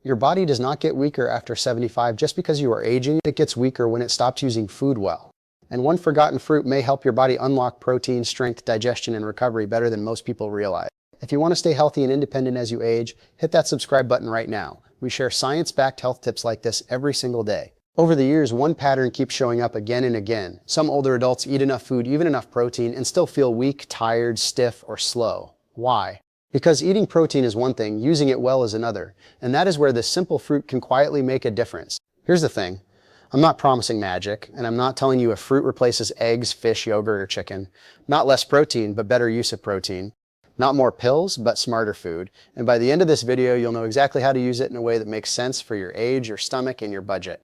Your body does not get weaker after 75 just because you are aging. It gets weaker when it stops using food well. And one forgotten fruit may help your body unlock protein, strength, digestion, and recovery better than most people realize. If you want to stay healthy and independent as you age, hit that subscribe button right now. We share science-backed health tips like this every single day. Over the years, one pattern keeps showing up again and again. Some older adults eat enough food, even enough protein, and still feel weak, tired, stiff, or slow. Why? Because eating protein is one thing, using it well is another. And that is where this simple fruit can quietly make a difference. Here's the thing. I'm not promising magic, and I'm not telling you a fruit replaces eggs, fish, yogurt, or chicken. Not less protein, but better use of protein. Not more pills, but smarter food. And by the end of this video, you'll know exactly how to use it in a way that makes sense for your age, your stomach, and your budget.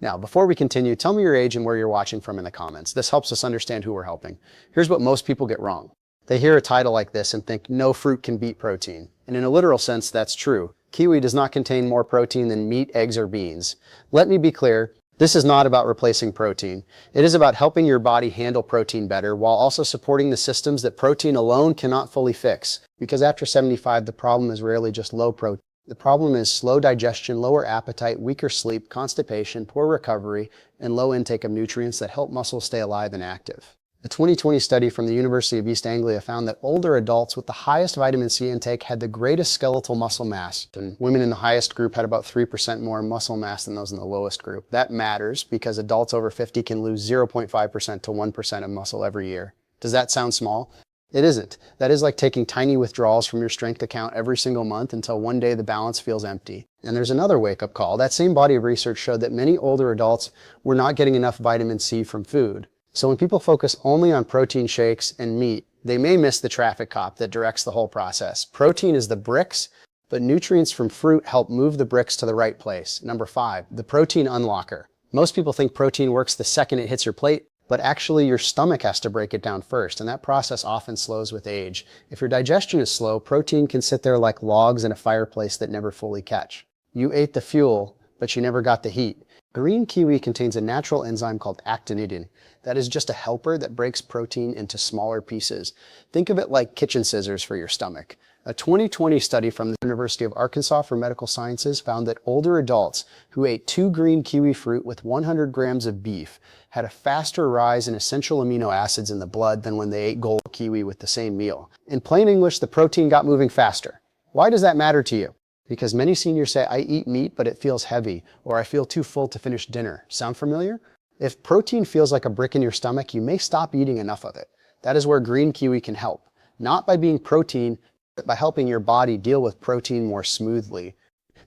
Now, before we continue, tell me your age and where you're watching from in the comments. This helps us understand who we're helping. Here's what most people get wrong. They hear a title like this and think no fruit can beat protein. And in a literal sense, that's true. Kiwi does not contain more protein than meat, eggs, or beans. Let me be clear. This is not about replacing protein. It is about helping your body handle protein better while also supporting the systems that protein alone cannot fully fix. Because after 75, the problem is rarely just low protein. The problem is slow digestion, lower appetite, weaker sleep, constipation, poor recovery, and low intake of nutrients that help muscles stay alive and active. A 2020 study from the University of East Anglia found that older adults with the highest vitamin C intake had the greatest skeletal muscle mass, and women in the highest group had about 3% more muscle mass than those in the lowest group. That matters because adults over 50 can lose 0.5% to 1% of muscle every year. Does that sound small? It isn't. That is like taking tiny withdrawals from your strength account every single month until one day the balance feels empty. And there's another wake-up call. That same body of research showed that many older adults were not getting enough vitamin C from food. So when people focus only on protein shakes and meat, they may miss the traffic cop that directs the whole process. Protein is the bricks, but nutrients from fruit help move the bricks to the right place. Number 5, the protein unlocker. Most people think protein works the second it hits your plate, but actually your stomach has to break it down first, and that process often slows with age. If your digestion is slow, protein can sit there like logs in a fireplace that never fully catch. You ate the fuel, but you never got the heat. Green kiwi contains a natural enzyme called actinidin. That is just a helper that breaks protein into smaller pieces. Think of it like kitchen scissors for your stomach. A 2020 study from the University of Arkansas for Medical Sciences found that older adults who ate 2 green kiwi fruit with 100 grams of beef had a faster rise in essential amino acids in the blood than when they ate gold kiwi with the same meal. In plain English, the protein got moving faster. Why does that matter to you? Because many seniors say, I eat meat, but it feels heavy, or I feel too full to finish dinner. Sound familiar? If protein feels like a brick in your stomach, you may stop eating enough of it. That is where green kiwi can help. Not by being protein, but by helping your body deal with protein more smoothly.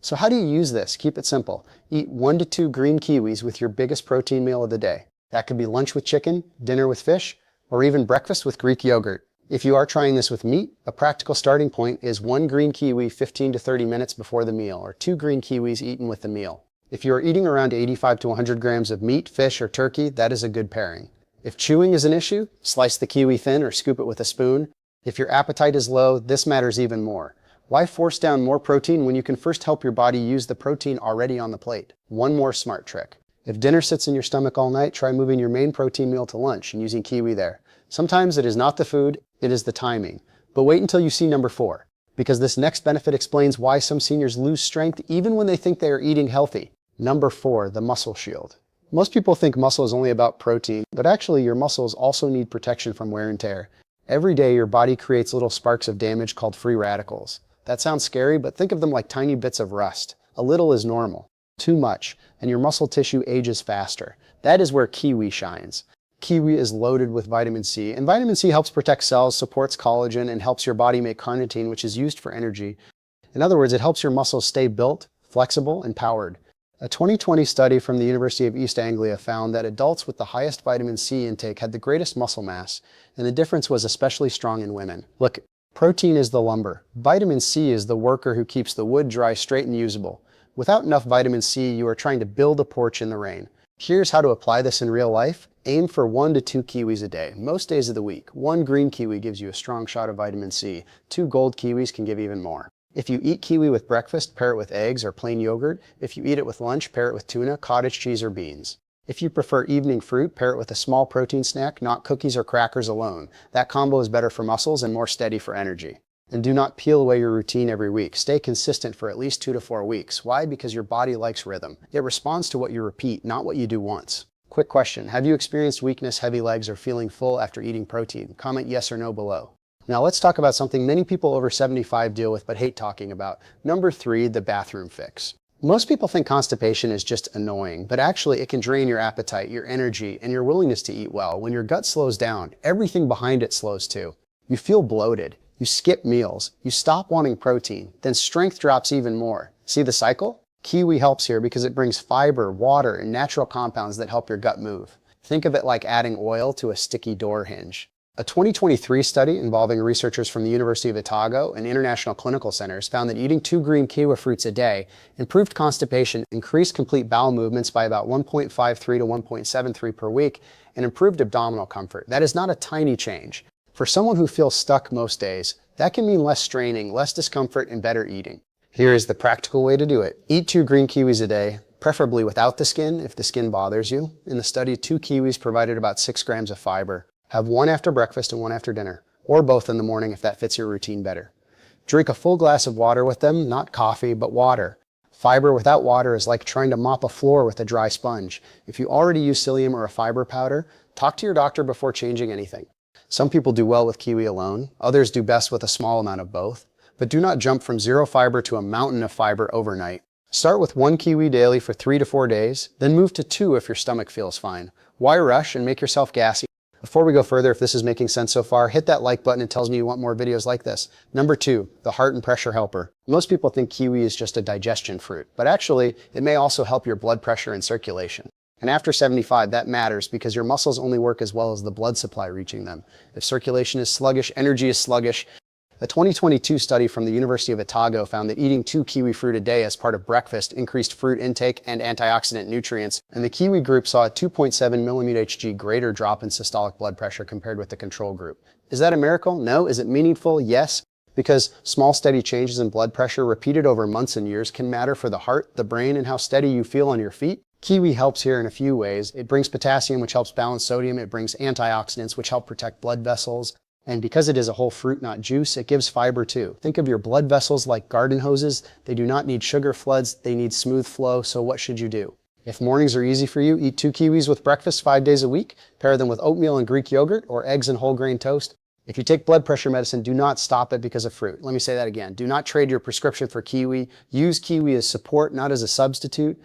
So how do you use this? Keep it simple. Eat 1 to 2 green kiwis with your biggest protein meal of the day. That could be lunch with chicken, dinner with fish, or even breakfast with Greek yogurt. If you are trying this with meat, a practical starting point is 1 green kiwi 15 to 30 minutes before the meal, or 2 green kiwis eaten with the meal. If you are eating around 85 to 100 grams of meat, fish, or turkey, that is a good pairing. If chewing is an issue, slice the kiwi thin or scoop it with a spoon. If your appetite is low, this matters even more. Why force down more protein when you can first help your body use the protein already on the plate? One more smart trick. If dinner sits in your stomach all night, try moving your main protein meal to lunch and using kiwi there. Sometimes it is not the food, it is the timing. But wait until you see number 4, because this next benefit explains why some seniors lose strength even when they think they are eating healthy. Number 4, the muscle shield. Most people think muscle is only about protein, but actually your muscles also need protection from wear and tear. Every day your body creates little sparks of damage called free radicals. That sounds scary, but think of them like tiny bits of rust. A little is normal. Too much, and your muscle tissue ages faster. That is where kiwi shines. Kiwi is loaded with vitamin C, and vitamin C helps protect cells, supports collagen, and helps your body make carnitine, which is used for energy. In other words, it helps your muscles stay built, flexible, and powered. A 2020 study from the University of East Anglia found that adults with the highest vitamin C intake had the greatest muscle mass, and the difference was especially strong in women. Look, protein is the lumber. Vitamin C is the worker who keeps the wood dry, straight, and usable. Without enough vitamin C, you are trying to build a porch in the rain. Here's how to apply this in real life. Aim for 1 to 2 kiwis a day, most days of the week. 1 green kiwi gives you a strong shot of vitamin C. 2 gold kiwis can give even more. If you eat kiwi with breakfast, pair it with eggs or plain yogurt. If you eat it with lunch, pair it with tuna, cottage cheese, or beans. If you prefer evening fruit, pair it with a small protein snack, not cookies or crackers alone. That combo is better for muscles and more steady for energy. And do not peel away your routine every week. Stay consistent for at least 2 to 4 weeks. Why? Because your body likes rhythm. It responds to what you repeat, not what you do once. Quick question. Have you experienced weakness, heavy legs, or feeling full after eating protein? Comment yes or no below. Now let's talk about something many people over 75 deal with but hate talking about. Number 3, the bathroom fix. Most people think constipation is just annoying, but actually it can drain your appetite, your energy, and your willingness to eat well. When your gut slows down, everything behind it slows too. You feel bloated. You skip meals, you stop wanting protein, then strength drops even more. See the cycle? Kiwi helps here because it brings fiber, water, and natural compounds that help your gut move. Think of it like adding oil to a sticky door hinge. A 2023 study involving researchers from the University of Otago and international clinical centers found that eating 2 green kiwi fruits a day improved constipation, increased complete bowel movements by about 1.53 to 1.73 per week, and improved abdominal comfort. That is not a tiny change. For someone who feels stuck most days, that can mean less straining, less discomfort, and better eating. Here is the practical way to do it. Eat 2 green kiwis a day, preferably without the skin if the skin bothers you. In the study, 2 kiwis provided about 6 grams of fiber. Have one after breakfast and one after dinner, or both in the morning if that fits your routine better. Drink a full glass of water with them, not coffee, but water. Fiber without water is like trying to mop a floor with a dry sponge. If you already use psyllium or a fiber powder, talk to your doctor before changing anything. Some people do well with kiwi alone, others do best with a small amount of both, but do not jump from 0 fiber to a mountain of fiber overnight. Start with 1 kiwi daily for 3 to 4 days, then move to 2 if your stomach feels fine. Why rush and make yourself gassy? Before we go further, if this is making sense so far, hit that like button. It tells me you want more videos like this. Number 2, the heart and pressure helper. Most people think kiwi is just a digestion fruit, but actually it may also help your blood pressure and circulation. And after 75, that matters because your muscles only work as well as the blood supply reaching them. If circulation is sluggish, energy is sluggish. A 2022 study from the University of Otago found that eating 2 kiwi fruit a day as part of breakfast increased fruit intake and antioxidant nutrients, and the kiwi group saw a 2.7 mmHg greater drop in systolic blood pressure compared with the control group. Is that a miracle? No. Is it meaningful? Yes. Because small steady changes in blood pressure repeated over months and years can matter for the heart, the brain, and how steady you feel on your feet. Kiwi helps here in a few ways. It brings potassium, which helps balance sodium. It brings antioxidants, which help protect blood vessels. And because it is a whole fruit, not juice, it gives fiber too. Think of your blood vessels like garden hoses. They do not need sugar floods. They need smooth flow. So what should you do? If mornings are easy for you, eat 2 kiwis with breakfast 5 days a week. Pair them with oatmeal and Greek yogurt or eggs and whole grain toast. If you take blood pressure medicine, do not stop it because of fruit. Let me say that again. Do not trade your prescription for kiwi. Use kiwi as support, not as a substitute.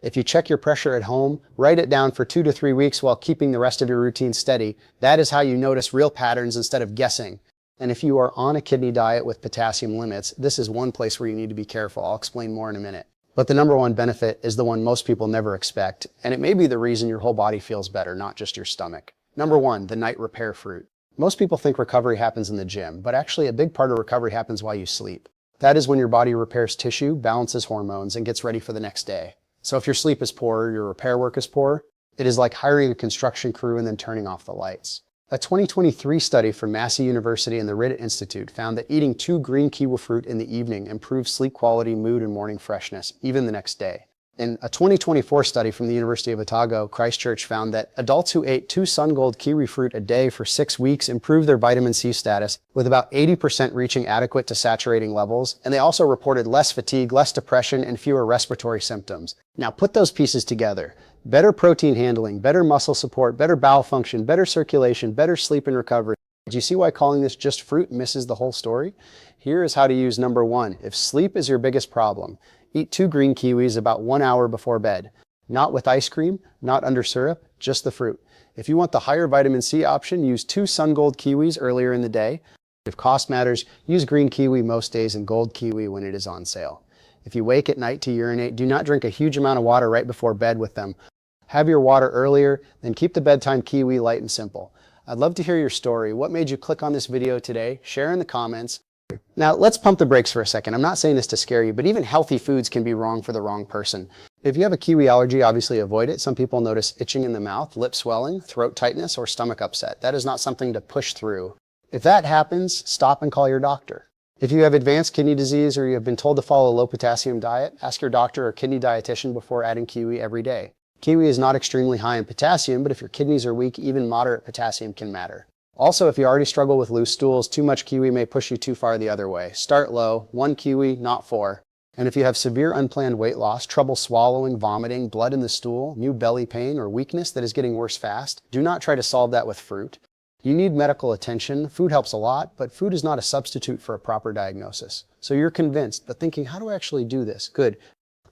If you check your pressure at home, write it down for 2 to 3 weeks while keeping the rest of your routine steady. That is how you notice real patterns instead of guessing. And if you are on a kidney diet with potassium limits, this is one place where you need to be careful. I'll explain more in a minute. But the number 1 benefit is the one most people never expect, and it may be the reason your whole body feels better, not just your stomach. Number 1, the night repair fruit. Most people think recovery happens in the gym, but actually a big part of recovery happens while you sleep. That is when your body repairs tissue, balances hormones, and gets ready for the next day. So if your sleep is poor, your repair work is poor, it is like hiring a construction crew and then turning off the lights. A 2023 study from Massey University and the Ritt Institute found that eating 2 green kiwi fruit in the evening improves sleep quality, mood, and morning freshness, even the next day. In a 2024 study from the University of Otago, Christchurch found that adults who ate 2 sun-gold kiwi fruit a day for 6 weeks improved their vitamin C status, with about 80% reaching adequate to saturating levels, and they also reported less fatigue, less depression, and fewer respiratory symptoms. Now put those pieces together. Better protein handling, better muscle support, better bowel function, better circulation, better sleep and recovery. Do you see why calling this just fruit misses the whole story? Here is how to use number 1. If sleep is your biggest problem, eat 2 green kiwis about 1 hour before bed. Not with ice cream, not under syrup, just the fruit. If you want the higher vitamin C option, use 2 sun gold kiwis earlier in the day. If cost matters, use green kiwi most days and gold kiwi when it is on sale. If you wake at night to urinate, do not drink a huge amount of water right before bed with them. Have your water earlier, then keep the bedtime kiwi light and simple. I'd love to hear your story. What made you click on this video today? Share in the comments. Now let's pump the brakes for a second. I'm not saying this to scare you, but even healthy foods can be wrong for the wrong person. If you have a kiwi allergy, obviously avoid it. Some people notice itching in the mouth, lip swelling, throat tightness, or stomach upset. That is not something to push through. If that happens, stop and call your doctor. If you have advanced kidney disease or you have been told to follow a low potassium diet, ask your doctor or kidney dietitian before adding kiwi every day. Kiwi is not extremely high in potassium, but if your kidneys are weak, even moderate potassium can matter. Also, if you already struggle with loose stools, too much kiwi may push you too far the other way. Start low, 1 kiwi, not 4. And if you have severe unplanned weight loss, trouble swallowing, vomiting, blood in the stool, new belly pain, or weakness that is getting worse fast, do not try to solve that with fruit. You need medical attention. Food helps a lot, but food is not a substitute for a proper diagnosis. So you're convinced, but thinking, how do I actually do this? Good.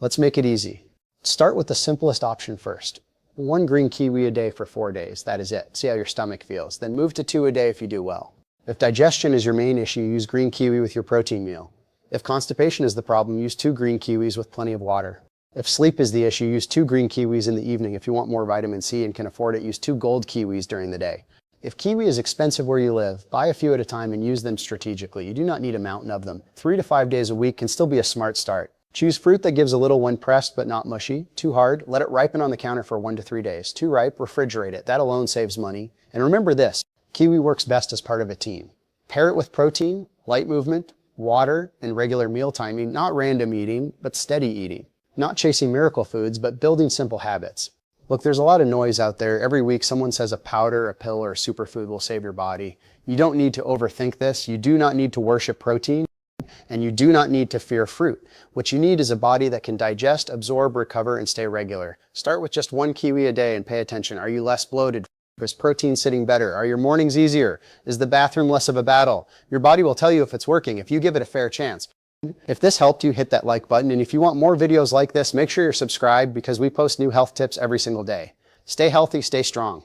Let's make it easy. Start with the simplest option first. 1 green kiwi a day for 4 days. That is it. See how your stomach feels. Then move to 2 a day if you do well. If digestion is your main issue, use green kiwi with your protein meal. If constipation is the problem, use 2 green kiwis with plenty of water. If sleep is the issue, use 2 green kiwis in the evening. If you want more vitamin C and can afford it, use 2 gold kiwis during the day. If kiwi is expensive where you live, buy a few at a time and use them strategically. You do not need a mountain of them. 3 to 5 days a week can still be a smart start. Choose fruit that gives a little when pressed but not mushy. Too hard, let it ripen on the counter for 1 to 3 days. Too ripe, refrigerate it. That alone saves money. And remember this, kiwi works best as part of a team. Pair it with protein, light movement, water, and regular meal timing, not random eating, but steady eating. Not chasing miracle foods, but building simple habits. Look, there's a lot of noise out there. Every week someone says a powder, a pill, or a superfood will save your body. You don't need to overthink this. You do not need to worship protein, and you do not need to fear fruit. What you need is a body that can digest, absorb, recover, and stay regular. Start with just 1 kiwi a day and pay attention. Are you less bloated? Is protein sitting better? Are your mornings easier? Is the bathroom less of a battle? Your body will tell you if it's working, if you give it a fair chance. If this helped you, hit that like button, and if you want more videos like this, make sure you're subscribed because we post new health tips every single day. Stay healthy, stay strong.